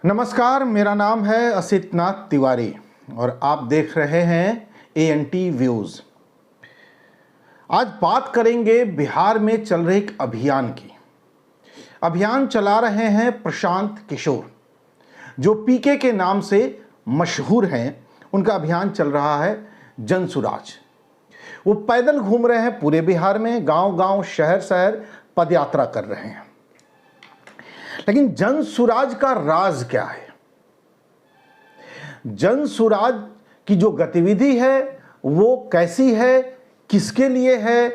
नमस्कार, मेरा नाम है असित नाथ तिवारी और आप देख रहे हैं ANT व्यूज। आज बात करेंगे बिहार में चल रहे एक अभियान की। अभियान चला रहे हैं प्रशांत किशोर, जो पीके के नाम से मशहूर हैं। उनका अभियान चल रहा है जन सुराज। वो पैदल घूम रहे हैं पूरे बिहार में, गांव-गांव, शहर-शहर पदयात्रा कर रहे हैं। लेकिन जन सुराज का राज क्या है? जन सुराज की जो गतिविधि है वो कैसी है, किसके लिए है,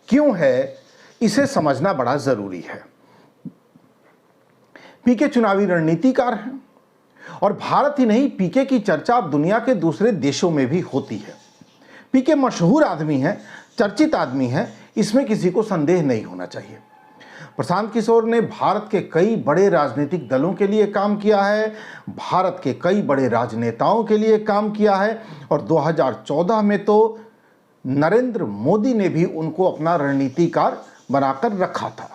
क्यों है, इसे समझना बड़ा जरूरी है। पीके चुनावी रणनीतिकार हैं और भारत ही नहीं, पीके की चर्चा अब दुनिया के दूसरे देशों में भी होती है। पीके मशहूर आदमी हैं, चर्चित आदमी हैं, इसमें किसी को संदेह नहीं होना चाहिए। प्रशांत किशोर ने भारत के कई बड़े राजनीतिक दलों के लिए काम किया है, भारत के कई बड़े राजनेताओं के लिए काम किया है और 2014 में तो नरेंद्र मोदी ने भी उनको अपना रणनीतिकार बनाकर रखा था।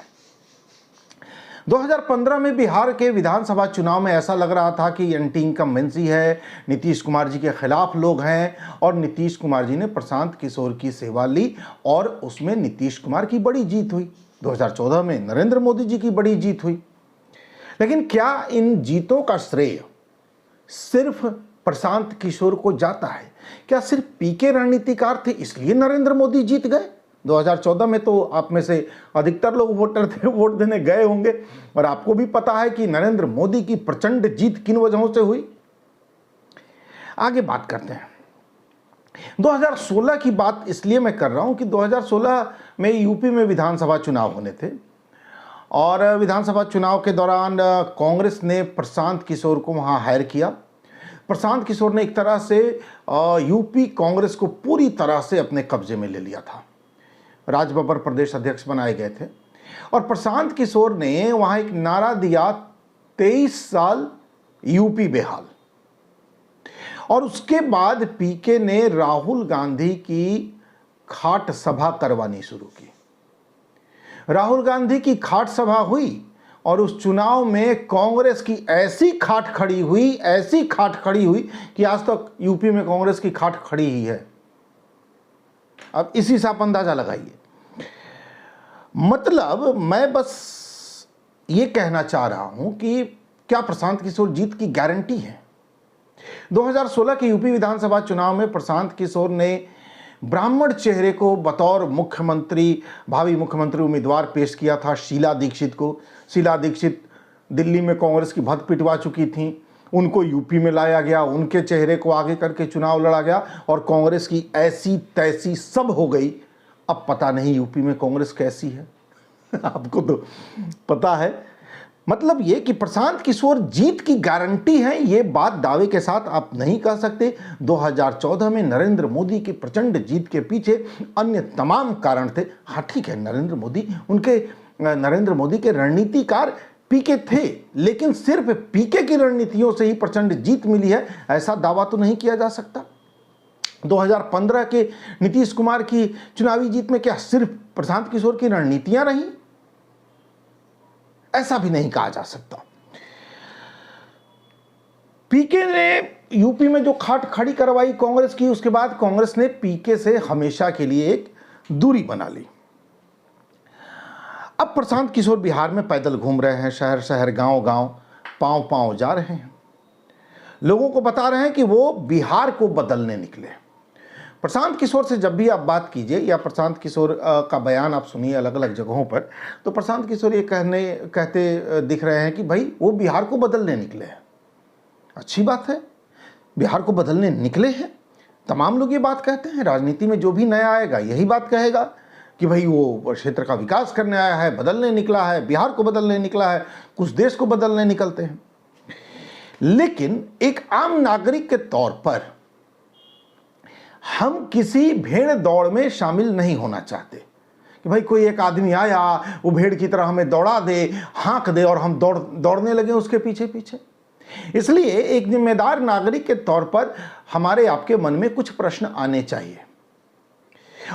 2015 में बिहार के विधानसभा चुनाव में ऐसा लग रहा था कि एंटी इनकम्बेंसी है, नीतीश कुमार जी के खिलाफ लोग हैं और नीतीश कुमार जी ने प्रशांत किशोर की सेवा ली और उसमें नीतीश कुमार की बड़ी जीत हुई। 2014 में नरेंद्र मोदी जी की बड़ी जीत हुई। लेकिन क्या इन जीतों का श्रेय सिर्फ प्रशांत किशोर को जाता है? क्या सिर्फ पीके रणनीतिकार थे इसलिए नरेंद्र मोदी जीत गए? 2014 में तो आप में से अधिकतर लोग वोटर थे, वोट देने गए होंगे और आपको भी पता है कि नरेंद्र मोदी की प्रचंड जीत किन वजहों से हुई। आगे बात करते हैं। 2016 की बात इसलिए मैं कर रहा हूं कि 2016 में यूपी में विधानसभा चुनाव होने थे और विधानसभा चुनाव के दौरान कांग्रेस ने प्रशांत किशोर को वहां हायर किया। प्रशांत किशोर ने एक तरह से यूपी कांग्रेस को पूरी तरह से अपने कब्जे में ले लिया था। राजबब्बर प्रदेश अध्यक्ष बनाए गए थे और प्रशांत किशोर ने वहां एक नारा दिया, 23 साल यूपी बेहाल। और उसके बाद पीके ने राहुल गांधी की खाट सभा करवानी शुरू की। राहुल गांधी की खाट सभा हुई और उस चुनाव में कांग्रेस की ऐसी खाट खड़ी हुई कि आज तक यूपी में कांग्रेस की खाट खड़ी ही है। अब इसी से आप अंदाजा लगाइए। मतलब मैं बस ये कहना चाह रहा हूं कि क्या प्रशांत किशोर जीत की गारंटी है? 2016 के यूपी विधानसभा चुनाव में प्रशांत किशोर ने ब्राह्मण चेहरे को बतौर मुख्यमंत्री, भावी मुख्यमंत्री उम्मीदवार पेश किया था शीला दीक्षित को। शीला दीक्षित दिल्ली में कांग्रेस की भद्द पिटवा चुकी थी, उनको यूपी में लाया गया, उनके चेहरे को आगे करके चुनाव लड़ा गया और कांग्रेस की ऐसी तैसी सब हो गई। अब पता नहीं यूपी में कांग्रेस कैसी है आपको तो पता है। मतलब ये कि प्रशांत किशोर जीत की गारंटी है, ये बात दावे के साथ आप नहीं कह सकते। 2014 में नरेंद्र मोदी की प्रचंड जीत के पीछे अन्य तमाम कारण थे। हाँ ठीक है, नरेंद्र मोदी के रणनीतिकार पीके थे, लेकिन सिर्फ पीके की रणनीतियों से ही प्रचंड जीत मिली है ऐसा दावा तो नहीं किया जा सकता। 2015 के नीतीश कुमार की चुनावी जीत में क्या सिर्फ प्रशांत किशोर की रणनीतियां रही? ऐसा भी नहीं कहा जा सकता। पीके ने यूपी में जो खाट खड़ी करवाई कांग्रेस की, उसके बाद कांग्रेस ने पीके से हमेशा के लिए एक दूरी बना ली। अब प्रशांत किशोर बिहार में पैदल घूम रहे हैं, शहर शहर, गांव गांव, पांव पांव जा रहे हैं। लोगों को बता रहे हैं कि वो बिहार को बदलने निकले। प्रशांत किशोर से जब भी आप बात कीजिए या प्रशांत किशोर का बयान आप सुनिए अलग अलग जगहों पर, तो प्रशांत किशोर ये कहते दिख रहे हैं कि भाई वो बिहार को बदलने निकले हैं। अच्छी बात है, बिहार को बदलने निकले हैं। तमाम लोग ये बात कहते हैं। राजनीति में जो भी नया आएगा यही बात कहेगा कि भाई वो क्षेत्र का विकास करने आया है, बदलने निकला है, बिहार को बदलने निकला है। कुछ देश को बदलने निकलते हैं। लेकिन एक आम नागरिक के तौर पर हम किसी भेड़ दौड़ में शामिल नहीं होना चाहते कि भाई कोई एक आदमी आया, वो भेड़ की तरह हमें दौड़ा दे, हाँक दे और हम दौड़ने लगे उसके पीछे पीछे। इसलिए एक जिम्मेदार नागरिक के तौर पर हमारे आपके मन में कुछ प्रश्न आने चाहिए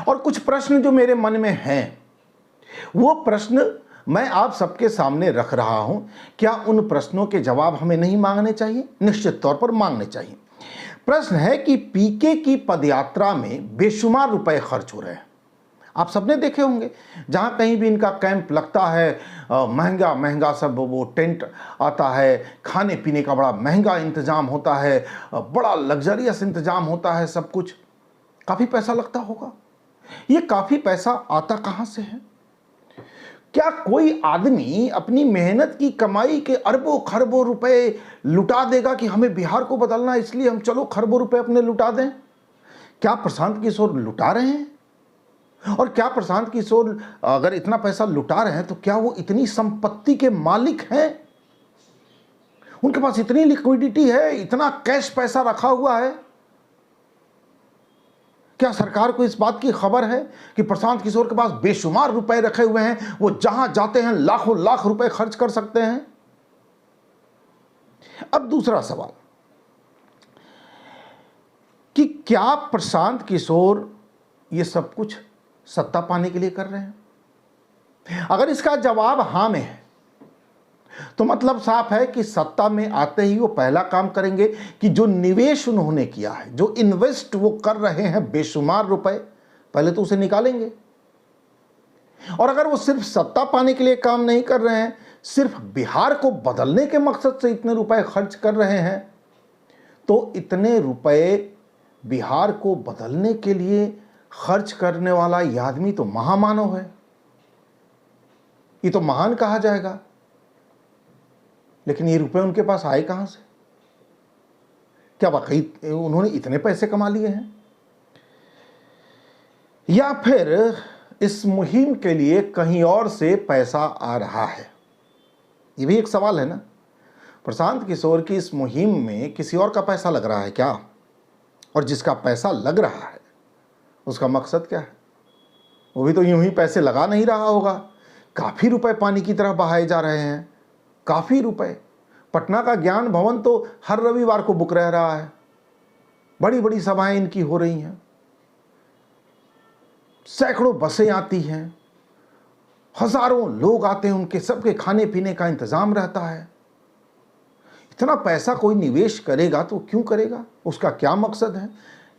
और कुछ प्रश्न जो मेरे मन में हैं वो प्रश्न मैं आप सबके सामने रख रहा हूं। क्या उन प्रश्नों के जवाब हमें नहीं मांगने चाहिए? निश्चित तौर पर मांगने चाहिए। प्रश्न है कि पीके की पदयात्रा में बेशुमार रुपए खर्च हो रहे हैं। आप सबने देखे होंगे, जहां कहीं भी इनका कैंप लगता है, महंगा महंगा सब वो टेंट आता है, खाने पीने का बड़ा महंगा इंतजाम होता है, बड़ा लग्जरियस इंतजाम होता है, सब कुछ काफी पैसा लगता होगा। ये काफी पैसा आता कहां से है? क्या कोई आदमी अपनी मेहनत की कमाई के अरबों खरबों रुपए लुटा देगा कि हमें बिहार को बदलना है इसलिए हम चलो खरबों रुपए अपने लुटा दें? क्या प्रशांत किशोर लुटा रहे हैं? और क्या प्रशांत किशोर अगर इतना पैसा लुटा रहे हैं तो क्या वो इतनी संपत्ति के मालिक हैं? उनके पास इतनी लिक्विडिटी है, इतना कैश पैसा रखा हुआ है? क्या सरकार को इस बात की खबर है कि प्रशांत किशोर के पास बेशुमार रुपए रखे हुए हैं, वो जहां जाते हैं लाखों लाख रुपए खर्च कर सकते हैं? अब दूसरा सवाल कि क्या प्रशांत किशोर ये सब कुछ सत्ता पाने के लिए कर रहे हैं? अगर इसका जवाब हां में है तो मतलब साफ है कि सत्ता में आते ही वो पहला काम करेंगे कि जो निवेश उन्होंने किया है, जो इन्वेस्ट वो कर रहे हैं बेशुमार रुपए, पहले तो उसे निकालेंगे। और अगर वो सिर्फ सत्ता पाने के लिए काम नहीं कर रहे हैं, सिर्फ बिहार को बदलने के मकसद से इतने रुपए खर्च कर रहे हैं, तो इतने रुपए बिहार को बदलने के लिए खर्च करने वाला यह आदमी तो महामानव है, ये तो महान कहा जाएगा। लेकिन ये रुपए उनके पास आए कहां से? क्या वाकई उन्होंने इतने पैसे कमा लिए हैं, या फिर इस मुहिम के लिए कहीं और से पैसा आ रहा है? ये भी एक सवाल है ना। प्रशांत किशोर की इस मुहिम में किसी और का पैसा लग रहा है क्या? और जिसका पैसा लग रहा है उसका मकसद क्या है? वो भी तो यूं ही पैसे लगा नहीं रहा होगा। काफी रुपए पानी की तरह बहाए जा रहे हैं, काफी रुपए। पटना का ज्ञान भवन तो हर रविवार को बुक रह रहा है, बड़ी बड़ी सभाएं इनकी हो रही हैं, सैकड़ों बसें आती हैं, हजारों लोग आते हैं, उनके सबके खाने पीने का इंतजाम रहता है। इतना पैसा कोई निवेश करेगा तो क्यों करेगा? उसका क्या मकसद है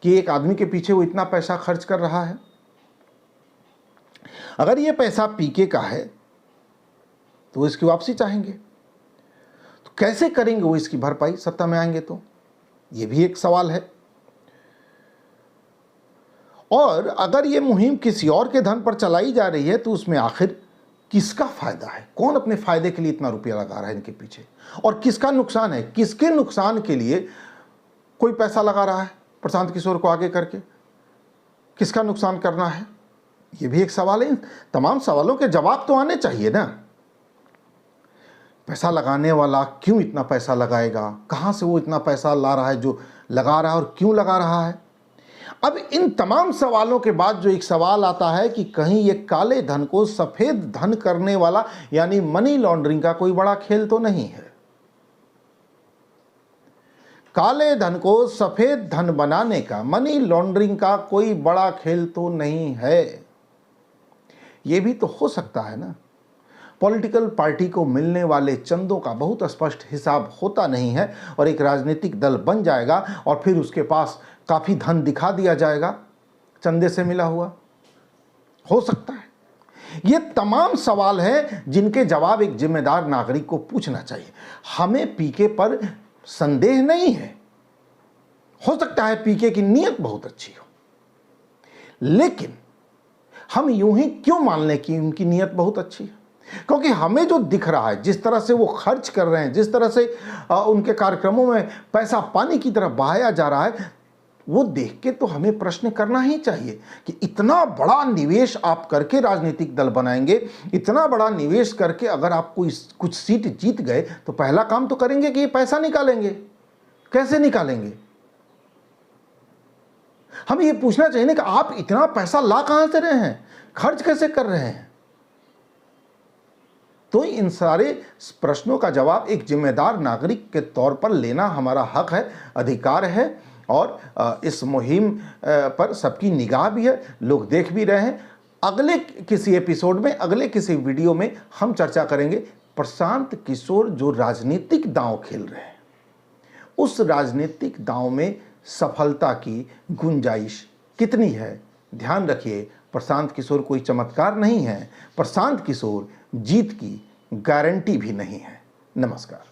कि एक आदमी के पीछे वो इतना पैसा खर्च कर रहा है? अगर ये पैसा पीके का है तो वो इसकी वापसी चाहेंगे, तो कैसे करेंगे वो इसकी भरपाई सत्ता में आएंगे तो? ये भी एक सवाल है। और अगर ये मुहिम किसी और के धन पर चलाई जा रही है तो उसमें आखिर किसका फायदा है? कौन अपने फायदे के लिए इतना रुपया लगा रहा है इनके पीछे? और किसका नुकसान है? किसके नुकसान के लिए कोई पैसा लगा रहा है प्रशांत किशोर को आगे करके? किसका नुकसान करना है? ये भी एक सवाल है। इन तमाम सवालों के जवाब तो आने चाहिए ना। पैसा लगाने वाला क्यों इतना पैसा लगाएगा? कहां से वो इतना पैसा ला रहा है जो लगा रहा है, और क्यों लगा रहा है? अब इन तमाम सवालों के बाद जो एक सवाल आता है कि कहीं ये काले धन को सफेद धन करने वाला यानी मनी लॉन्ड्रिंग का कोई बड़ा खेल तो नहीं है? काले धन को सफेद धन बनाने का, मनी लॉन्ड्रिंग का कोई बड़ा खेल तो नहीं है। ये भी तो हो सकता है ना। पॉलिटिकल पार्टी को मिलने वाले चंदों का बहुत स्पष्ट हिसाब होता नहीं है और एक राजनीतिक दल बन जाएगा और फिर उसके पास काफी धन दिखा दिया जाएगा चंदे से मिला हुआ। हो सकता है। ये तमाम सवाल हैं जिनके जवाब एक जिम्मेदार नागरिक को पूछना चाहिए। हमें पीके पर संदेह नहीं है। हो सकता है पीके की नीयत बहुत अच्छी हो, लेकिन हम यूं ही क्यों मान लें कि उनकी नीयत बहुत अच्छी है? क्योंकि हमें जो दिख रहा है, जिस तरह से वो खर्च कर रहे हैं, जिस तरह से उनके कार्यक्रमों में पैसा पानी की तरह बहाया जा रहा है, वो देख के तो हमें प्रश्न करना ही चाहिए कि इतना बड़ा निवेश आप करके राजनीतिक दल बनाएंगे, इतना बड़ा निवेश करके अगर आप कोई कुछ सीट जीत गए तो पहला काम तो करेंगे कि ये पैसा निकालेंगे। कैसे निकालेंगे? हमें ये पूछना चाहिए ना कि आप इतना पैसा ला कहां से रहे हैं, खर्च कैसे कर रहे हैं? तो इन सारे प्रश्नों का जवाब एक जिम्मेदार नागरिक के तौर पर लेना हमारा हक है, अधिकार है। और इस मुहिम पर सबकी निगाह भी है, लोग देख भी रहे हैं। अगले किसी एपिसोड में, अगले किसी वीडियो में हम चर्चा करेंगे प्रशांत किशोर जो राजनीतिक दांव खेल रहे हैं, उस राजनीतिक दांव में सफलता की गुंजाइश कितनी है। ध्यान रखिए, प्रशांत किशोर कोई चमत्कार नहीं है, प्रशांत किशोर जीत की गारंटी भी नहीं है। नमस्कार।